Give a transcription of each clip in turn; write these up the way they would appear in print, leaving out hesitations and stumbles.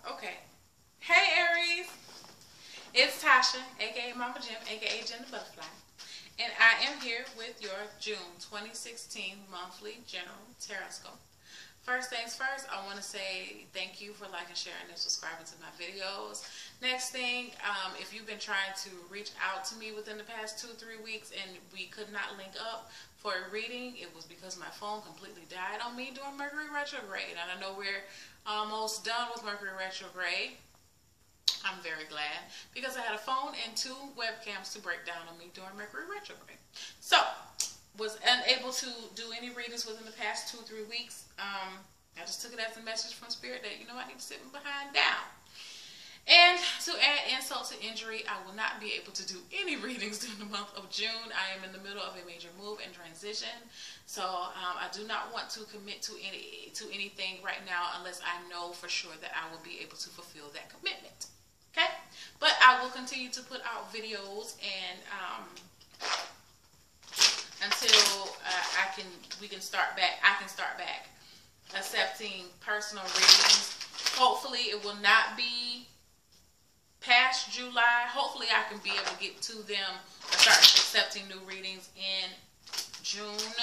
Okay. Hey Aries, it's Tasha, aka Mama Jim, aka Jen the Butterfly, and I am here with your June 2016 monthly general Tarotscope. First things first, I want to say thank you for liking, sharing, and subscribing to my videos. Next thing, if you've been trying to reach out to me within the past 2-3 weeks and we could not link up for a reading, it was because my phone completely died on me during Mercury retrograde. And I know we're almost done with Mercury retrograde. I'm very glad because I had a phone and 2 webcams to break down on me during Mercury retrograde. So, was unable to do any readings within the past 2-3 weeks. I just took it as a message from Spirit that, I need to sit behind down. And to add insult to injury, I will not be able to do any readings during the month of June. I am in the middle of a major move and transition. So I do not want to commit to anything right now unless I know for sure that I will be able to fulfill that commitment. Okay? But I will continue to put out videos and until I can start back accepting personal readings. Hopefully it will not be past July. Hopefully I can be able to get to them or start accepting new readings in June.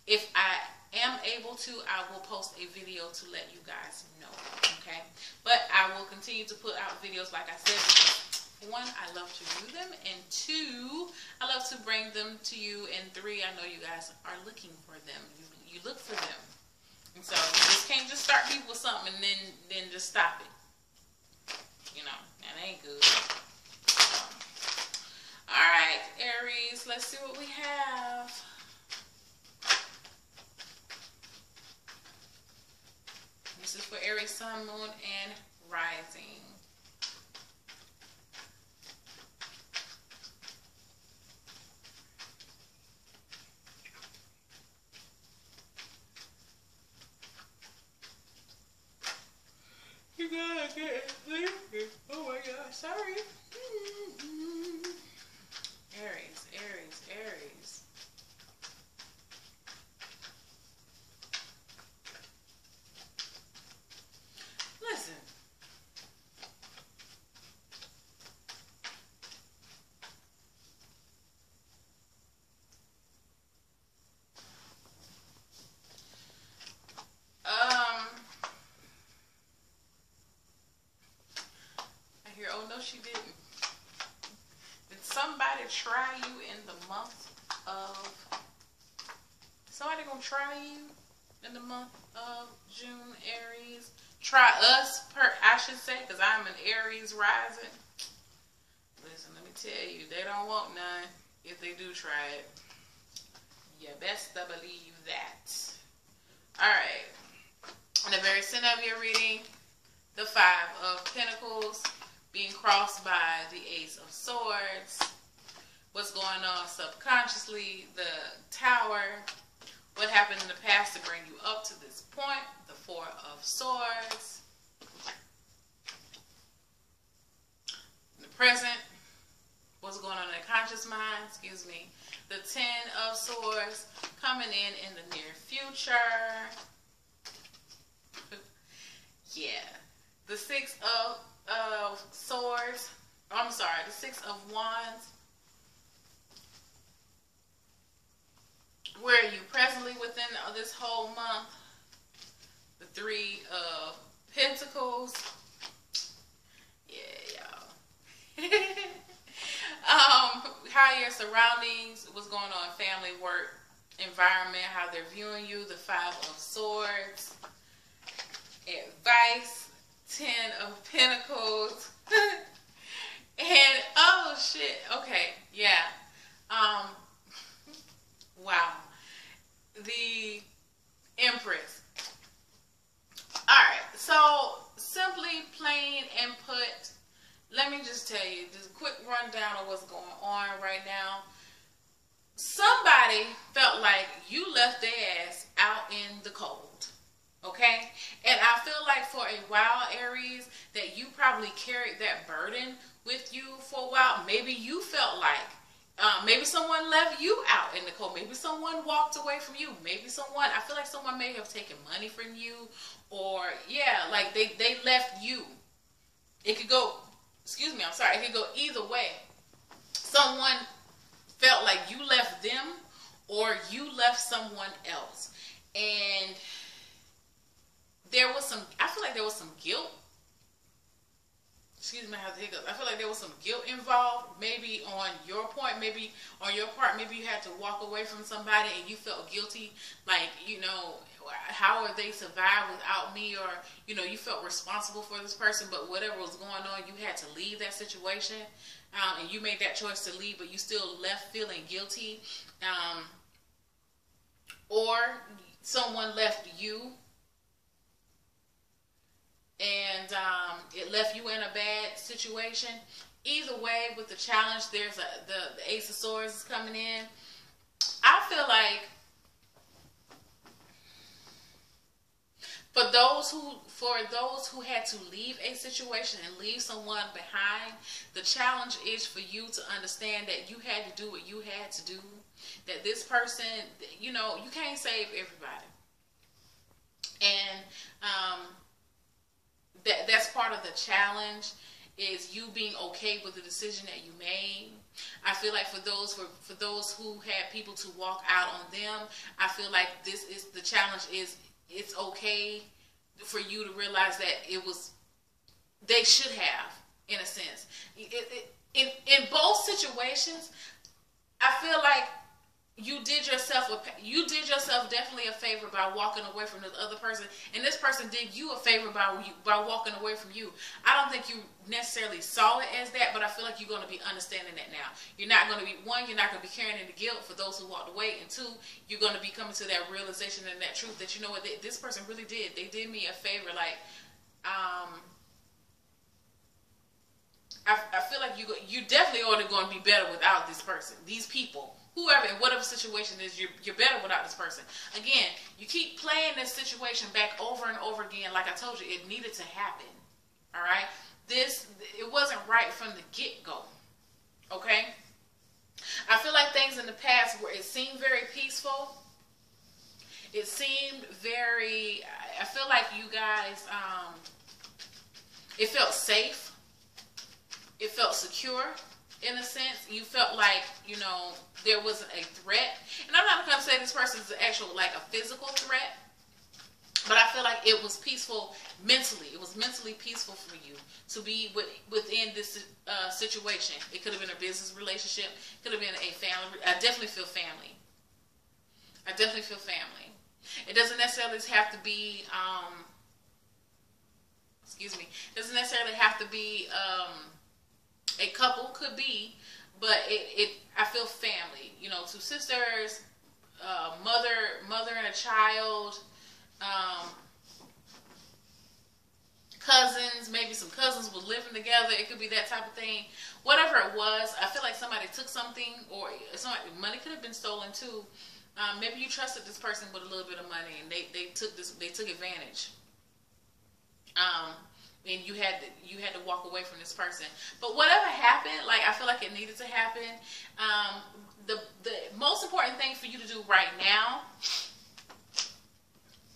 If I am able to, I will post a video to let you guys know. Okay? But I will continue to put out videos like I said because 1, I love to do them, and 2, I love to bring them to you, and 3, I know you guys are looking for them. You look for them. And so you just can't just start people with something and then just stop it. That ain't good. Alright, Aries, let's see what we have. This is for Aries, Sun, Moon, and Rising. You gotta get sleepy. Oh my gosh, sorry. Aries, Aries, Aries. Listen. Oh no, she didn't. Did somebody try you in the month of... Somebody gonna try you in the month of June, Aries? Try us, I should say, because I'm an Aries rising. Listen, let me tell you, they don't want none if they do try it. You best to believe that. Alright. In the very center of your reading, the 5 of Pentacles being crossed by the Ace of Swords. What's going on subconsciously, the Tower. What happened in the past to bring you up to this point, the 4 of Swords. In the present, what's going on in the conscious mind, the 10 of Swords coming in the near future. Yeah. The 6 of Swords, I'm sorry, the 6 of Wands. Where are you presently within this whole month? The 3 of Pentacles. Yeah, y'all. How are your surroundings? What's going on? Family, work, environment, how they're viewing you. The 5 of Swords. Advice. 10 of Pentacles. And oh shit, okay, yeah. Wow. The Empress. Alright, so simply, plain, and put, let me just tell you, just a quick rundown of what's going on right now. Somebody felt like you left their ass out in the cold. Okay? And I feel like for a while, Aries, that you probably carried that burden with you for a while. Maybe you felt like Maybe someone left you out in the cold. Maybe someone walked away from you. Maybe someone, I feel like someone may have taken money from you, or yeah, like they left you. It could go, excuse me, I'm sorry, it could go either way. Someone felt like you left them, or you left someone else. And there was some, I feel like there was some guilt. Excuse me, I have the hiccups. I feel like there was some guilt involved, maybe on your point, maybe on your part. Maybe you had to walk away from somebody and you felt guilty, like, you know, how are they survive without me? Or, you know, you felt responsible for this person, but whatever was going on, you had to leave that situation, and you made that choice to leave, but you still left feeling guilty, or someone left you, and it left you in a bad situation. Either way, with the challenge, there's the Ace of Swords is coming in. I feel like for those who had to leave a situation and leave someone behind, the challenge is for you to understand that you had to do what you had to do. That this person, you know, you can't save everybody, and that's part of the challenge, is you being okay with the decision that you made. I feel like for those who had people to walk out on them, I feel like this is the challenge. Is it's okay for you to realize that it was, they should have, in a sense. In both situations, I feel like you did yourself definitely a favor by walking away from this other person, and this person did you a favor by walking away from you. I don't think you necessarily saw it as that, but I feel like you're going to be understanding that now. You're not going to be, one, you're not going to be carrying any guilt for those who walked away, and two, you're going to be coming to that realization and that truth that, you know what, this person really did. They did me a favor. Like, I feel like you definitely are going to be better without this person, these people. Whoever, in whatever situation it is, you're better without this person. Again, you keep playing this situation back over and over again. Like I told you, it needed to happen. All right? It wasn't right from the get-go. Okay? I feel like things in the past where it seemed very peaceful. It seemed very, I feel like you guys, it felt safe. It felt secure. In a sense, you felt like, you know, there wasn't a threat. And I'm not going to say this person's actual, like, a physical threat, but I feel like it was peaceful mentally. It was mentally peaceful for you to be within this situation. It could have been a business relationship. It could have been a family. I definitely feel family. I definitely feel family. It doesn't necessarily have to be, it doesn't necessarily have to be, a couple, could be, but I feel family. You know, two sisters, mother and a child, cousins. Maybe some cousins were living together. It could be that type of thing. Whatever it was, I feel like somebody took something, or money could have been stolen too. Maybe you trusted this person with a little bit of money, and they took advantage. And you had to walk away from this person. But whatever happened, like, I feel like it needed to happen. The most important thing for you to do right now,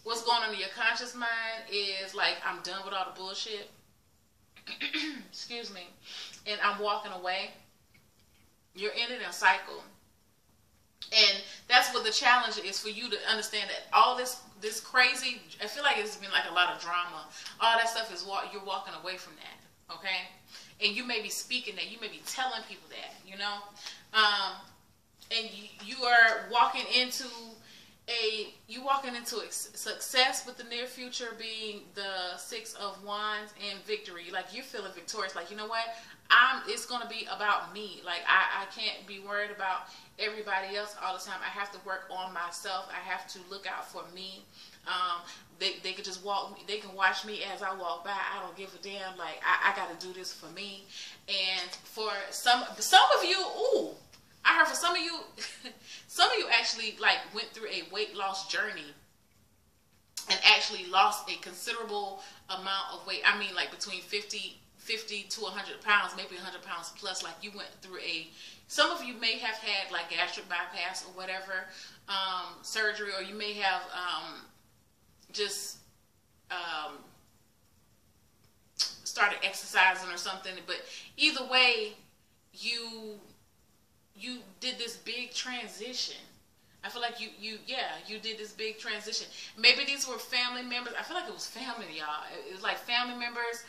what's going on in your conscious mind, is like, I'm done with all the bullshit. Excuse me. And I'm walking away. You're ending a cycle. And that's what the challenge is, for you to understand that all this crazy, I feel like it's been like a lot of drama. All that stuff is you're walking away from that, okay? And you may be speaking that, you may be telling people that, you know? And you are walking into success, with the near future being the Six of Wands and victory. Like, you're feeling victorious. Like, you know what? It's going to be about me. Like, I can't be worried about everybody else all the time. I have to work on myself. I have to look out for me. They could just they can watch me as I walk by. I don't give a damn. Like, I got to do this for me. And for some of you, ooh, I heard for some of you, some of you actually, like, went through a weight loss journey and actually lost a considerable amount of weight. I mean, like, between 50 50 to 100 pounds, maybe 100 pounds plus, like you went through some of you may have had like gastric bypass or whatever, surgery, or you may have just started exercising or something. But either way, you did this big transition. I feel like you did this big transition. Maybe these were family members. I feel like it was family, y'all. It was like family members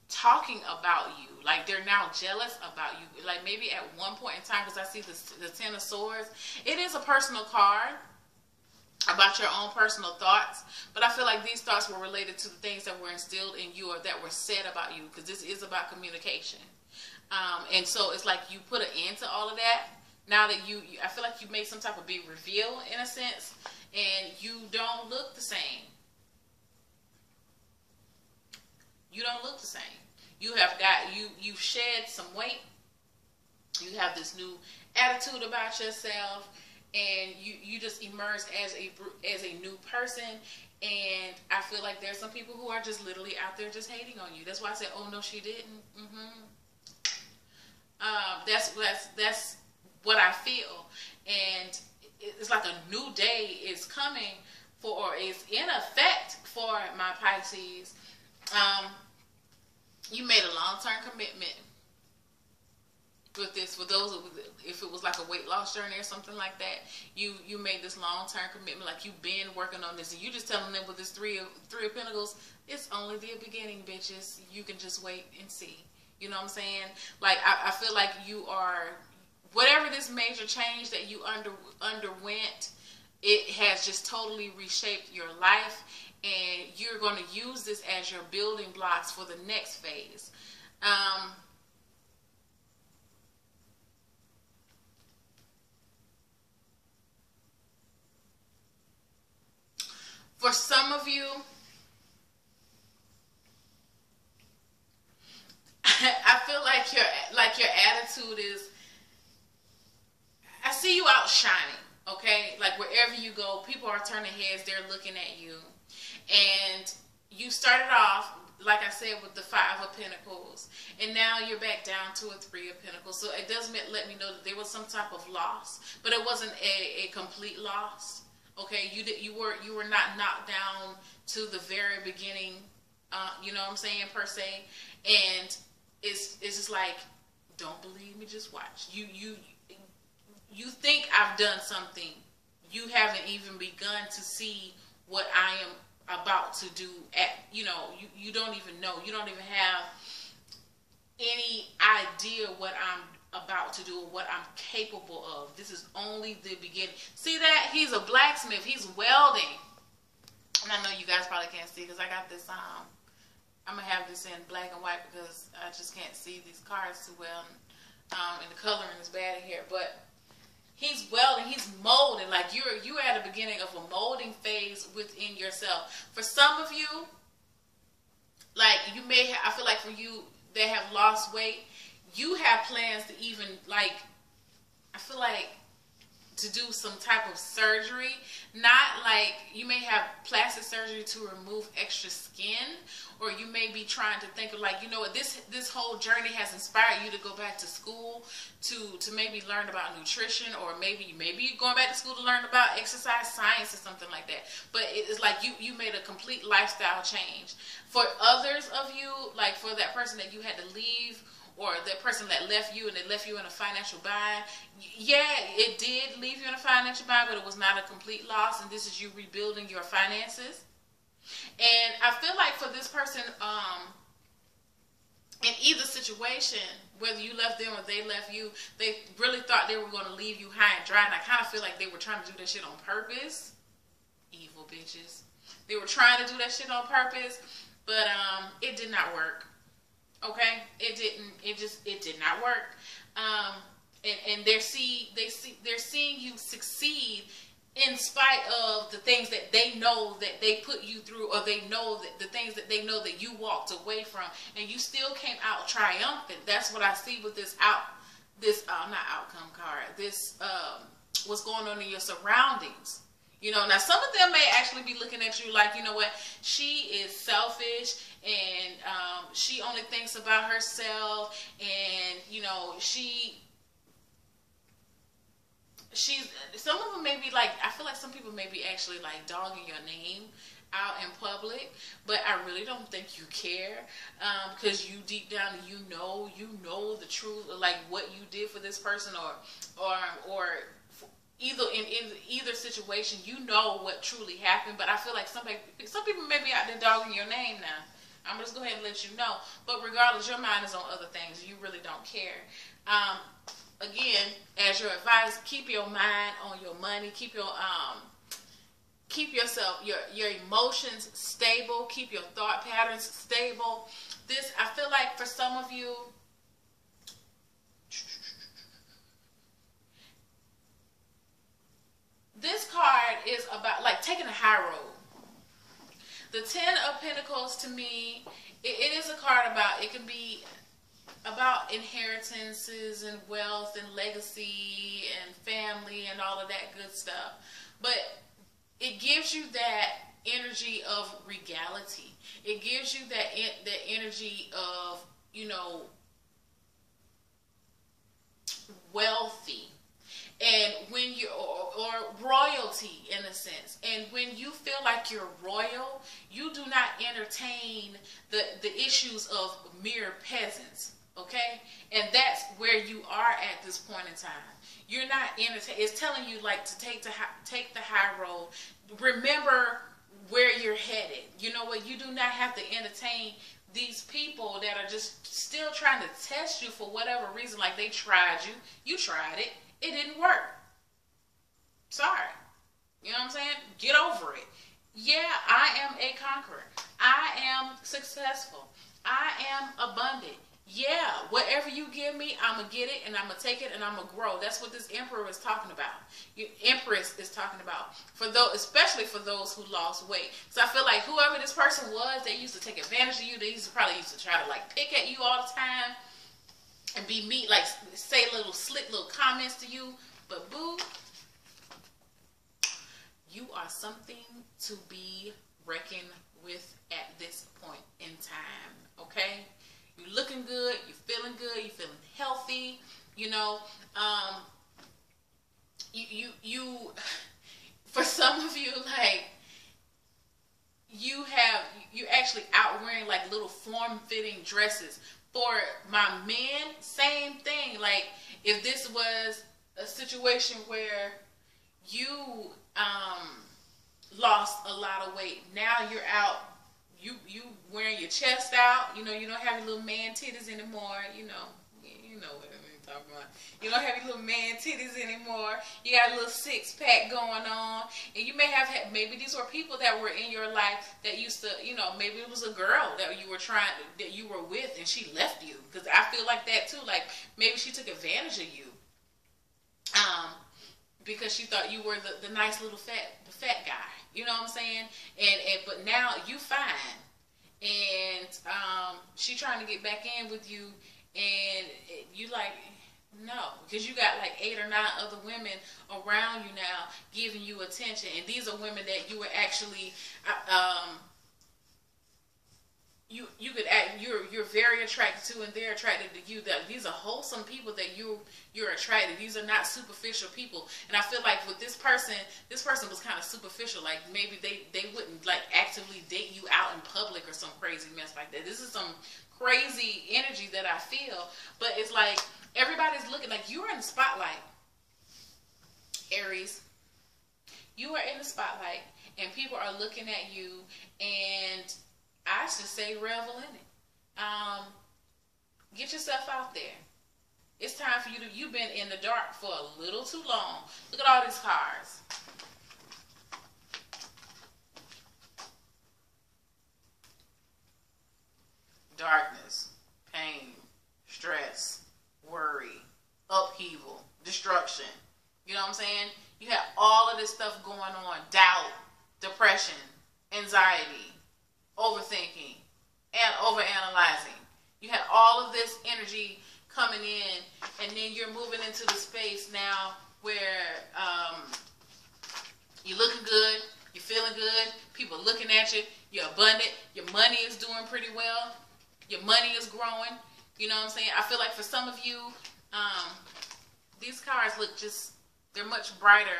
talking about you. Like they're now jealous about you. Like maybe at one point in time, because I see the Ten of Swords. It is a personal card about your own personal thoughts, but I feel like these thoughts were related to the things that were instilled in you or that were said about you, because this is about communication. And so it's like you put an end to all of that. Now that I feel like you made some type of big reveal in a sense, and you don't look the same. You don't look the same. You have you've shed some weight. You have this new attitude about yourself, and you just emerged as a new person. And I feel like there's some people who are just literally out there just hating on you. That's why I said, oh no, she didn't. That's what I feel. And it's like a new day is coming or is in effect for my Pisces. You made a long-term commitment with this. For those, if it was like a weight loss journey or something like that, you made this long-term commitment. Like you've been working on this, and you just telling them with this three of Pentacles, it's only the beginning, bitches. You can just wait and see. You know what I'm saying? Like I feel like you are, whatever this major change that you underwent, it has just totally reshaped your life. And you're going to use this as your building blocks for the next phase. For some of you, I feel like your attitude is, I see you out shining, okay? Like wherever you go, people are turning heads, they're looking at you. And you started off, like I said, with the Five of Pentacles, and now you're back down to a Three of Pentacles. So it does let me know that there was some type of loss, but it wasn't a complete loss. Okay, you were not knocked down to the very beginning. You know what I'm saying, per se. And it's just like, don't believe me, just watch. You think I've done something. You haven't even begun to see what I am about to do. You don't even know. You don't even have any idea what I'm about to do or what I'm capable of. This is only the beginning. See that? He's a blacksmith. He's welding. And I know you guys probably can't see because I got this, I'm going to have this in black and white because I just can't see these cards too well. And the coloring is bad in here. But he's welding, he's molding. Like you're at the beginning of a molding phase within yourself. For some of you, like you may have, I feel like for you that have lost weight, you have plans to even, like, I feel like to do some type of surgery. Not like, you may have plastic surgery to remove extra skin, or you may be trying to think of, like, you know what, this whole journey has inspired you to go back to school to maybe learn about nutrition, or maybe you're going back to school to learn about exercise science or something like that. But it's like you made a complete lifestyle change. For others of you, like for that person that you had to leave, or that person that left you and they left you in a financial bind, yeah, it did leave you in a financial bind, but it was not a complete loss, and this is you rebuilding your finances. And I feel like for this person, in either situation, whether you left them or they left you, they really thought they were going to leave you high and dry, and I kind of feel like they were trying to do that shit on purpose. Evil bitches. They were trying to do that shit on purpose, but it did not work. Okay, it did not work. And they're seeing you succeed in spite of the things that they know that they put you through, or they know that the things that they know that you walked away from, and you still came out triumphant. That's what I see with this not outcome card. This what's going on in your surroundings. You know, now some of them may actually be looking at you like, you know what, she is selfish and she only thinks about herself, and you know, she's some of them may be like, I feel like some people may be actually like dogging your name out in public, but I really don't think you care, because you deep down you know the truth, like what you did for this person, or either in either situation, you know what truly happened. But I feel like some people may be out there dogging your name now. I'm gonna just go ahead and let you know. But regardless, your mind is on other things. You really don't care. Again, as your advice, keep your mind on your money. Keep yourself, your emotions stable. Keep your thought patterns stable. This, I feel like for some of you, this card is about like taking a high road. The Ten of Pentacles, to me, it is a card about, it can be about inheritances and wealth and legacy and family and all of that good stuff. But it gives you that energy of regality. It gives you that energy of, you know, wealthy. And when you, or royalty in a sense. And when you feel like you're royal, you do not entertain the issues of mere peasants. Okay? And that's where you are at this point in time. You're not entertaining. It's telling you like to take the high road. Remember where you're headed. You know what? You do not have to entertain these people that are just still trying to test you for whatever reason. Like they tried you. You tried it. It didn't work. Sorry. You know what I'm saying? Get over it. Yeah, I am a conqueror. I am successful. I am abundant. Yeah, whatever you give me, I'm going to get it, and I'm going to take it, and I'm going to grow. That's what this Emperor is talking about. Empress is talking about. For those, especially for those who lost weight. So I feel like whoever this person was, they used to take advantage of you. They probably used to try to like pick at you all the time. And be mean, like say little slick little comments to you, but boo, you are something to be reckoned with at this point in time. Okay, you're looking good, you're feeling good, you're feeling healthy. You know, you for some of you, like you're actually out wearing like little form-fitting dresses. For my men, same thing. Like if this was a situation where you lost a lot of weight, now you're out, you wearing your chest out. You know, you don't have your little man titties anymore. You know what I'm talking about. You don't have your little man titties anymore. You got a little six-pack going on. And you may have had, maybe these were people that were in your life that used to, you know, maybe it was a girl that you were with and she left you. Because I feel like that too. Like maybe she took advantage of you. Because she thought you were the nice little fat guy. You know what I'm saying? But now you fine. And she trying to get back in with you, and you like, no, because you got like 8 or 9 other women around you now giving you attention, and these are women that you were actually you're very attracted to, and they're attracted to you. That these are wholesome people that you're attracted. These are not superficial people. And I feel like with this person was kind of superficial. Like maybe they wouldn't like actively date you out in public or some crazy mess like that. This is some crazy energy that I feel. But it's like everybody's looking, like you are in the spotlight, Aries. You are in the spotlight, and people are looking at you, and I should say revel in it. Get yourself out there. It's time for you to, you've been in the dark for a little too long. Look at all these cards. Darkness, pain, stress, worry, upheaval, destruction. You know what I'm saying? You have all of this stuff going on. Doubt, depression, anxiety, overthinking, and overanalyzing. You had all of this energy coming in, and then you're moving into the space now where You're looking good. You're feeling good. People looking at you. You're abundant. Your money is doing pretty well. Your money is growing. You know what I'm saying? I feel like for some of you, these cards look they're much brighter.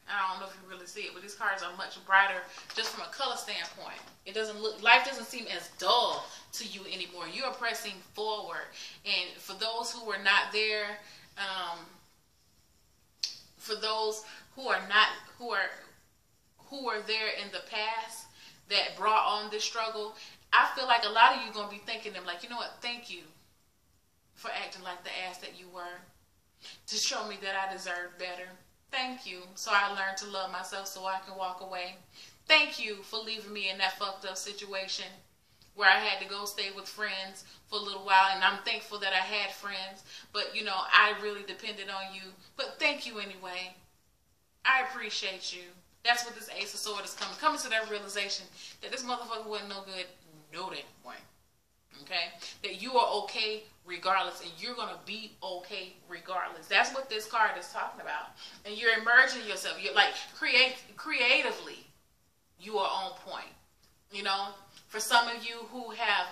I don't know if you really see it, but these cards are much brighter just from a color standpoint. It doesn't look, life doesn't seem as dull to you anymore. You are pressing forward. And for those who were not there, for those who are not, who were there in the past that brought on this struggle, I feel like a lot of you are going to be thinking them like, you know what, thank you for acting like the ass that you were, to show me that I deserve better. Thank you, so I learned to love myself so I can walk away. Thank you for leaving me in that fucked up situation where I had to go stay with friends for a little while, and I'm thankful that I had friends, but you know, I really depended on you, but thank you anyway. I appreciate you. That's what this Ace of Swords is coming to that realization that this motherfucker wasn't no good, no damn way. Okay? That you are okay regardless, and you're going to be okay regardless. That's what this card is talking about. And you're emerging yourself. You're like, creatively, you are on point. You know, for some of you who have,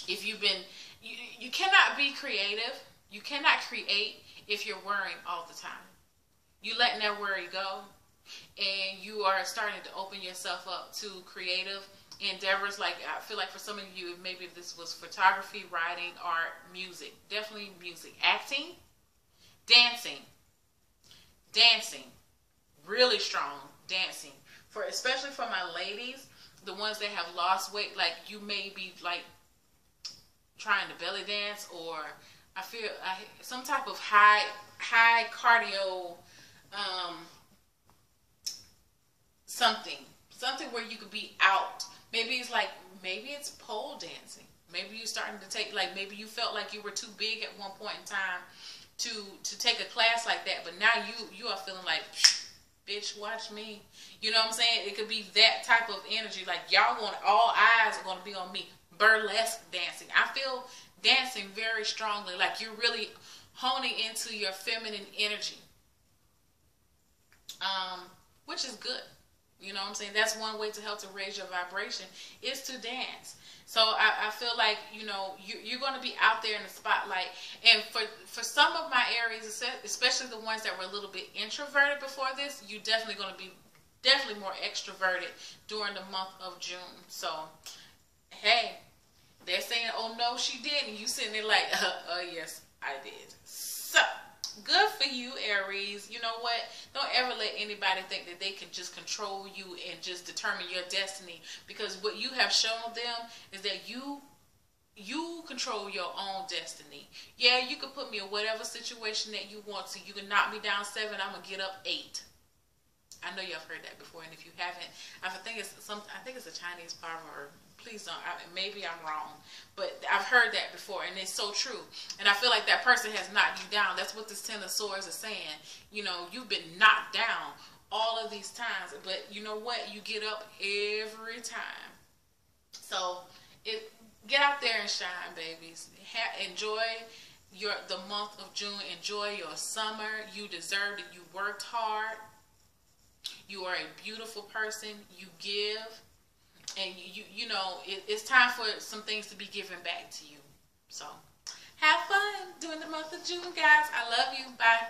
if you've been, you cannot be creative. You cannot create if you're worrying all the time. You letting that worry go, and you are starting to open yourself up to creative endeavors. Like, I feel like for some of you, maybe if this was photography, writing, art, music, definitely music, acting, dancing, really strong dancing. Especially for my ladies, the ones that have lost weight, like you may be like trying to belly dance, or I feel some type of high cardio, something where you could be out. Maybe it's pole dancing. Maybe you're starting to take, like, maybe you felt like you were too big at one point in time to take a class like that, but now you are feeling like, bitch, watch me. You know what I'm saying? It could be that type of energy. Like, all eyes are going to be on me. Burlesque dancing. I feel dancing very strongly. Like, you're really honing into your feminine energy, which is good. You know what I'm saying? That's one way to help to raise your vibration, is to dance. So I feel like, you know, you're going to be out there in the spotlight. And for some of my Aries, especially the ones that were a little bit introverted before this, you're definitely going to be more extroverted during the month of June. So, hey, they're saying, oh, no, she didn't. You sitting there like, yes, I did. So, good for you, Aries. You know what? Don't ever let anybody think that they can just control you and just determine your destiny. Because what you have shown them is that you control your own destiny. Yeah, you can put me in whatever situation that you want to. You can knock me down 7, I'm going to get up 8. I know you've heard that before, and if you haven't, I think it's a Chinese proverb. Please don't. Maybe I'm wrong, but I've heard that before, and it's so true. And I feel like that person has knocked you down. That's what this Ten of Swords is saying. You know, you've been knocked down all of these times, but you know what? You get up every time. So get out there and shine, babies. Enjoy the month of June. Enjoy your summer. You deserve it. You worked hard. You are a beautiful person. You give. And you know, it's time for some things to be given back to you. So, have fun during the month of June, guys. I love you. Bye.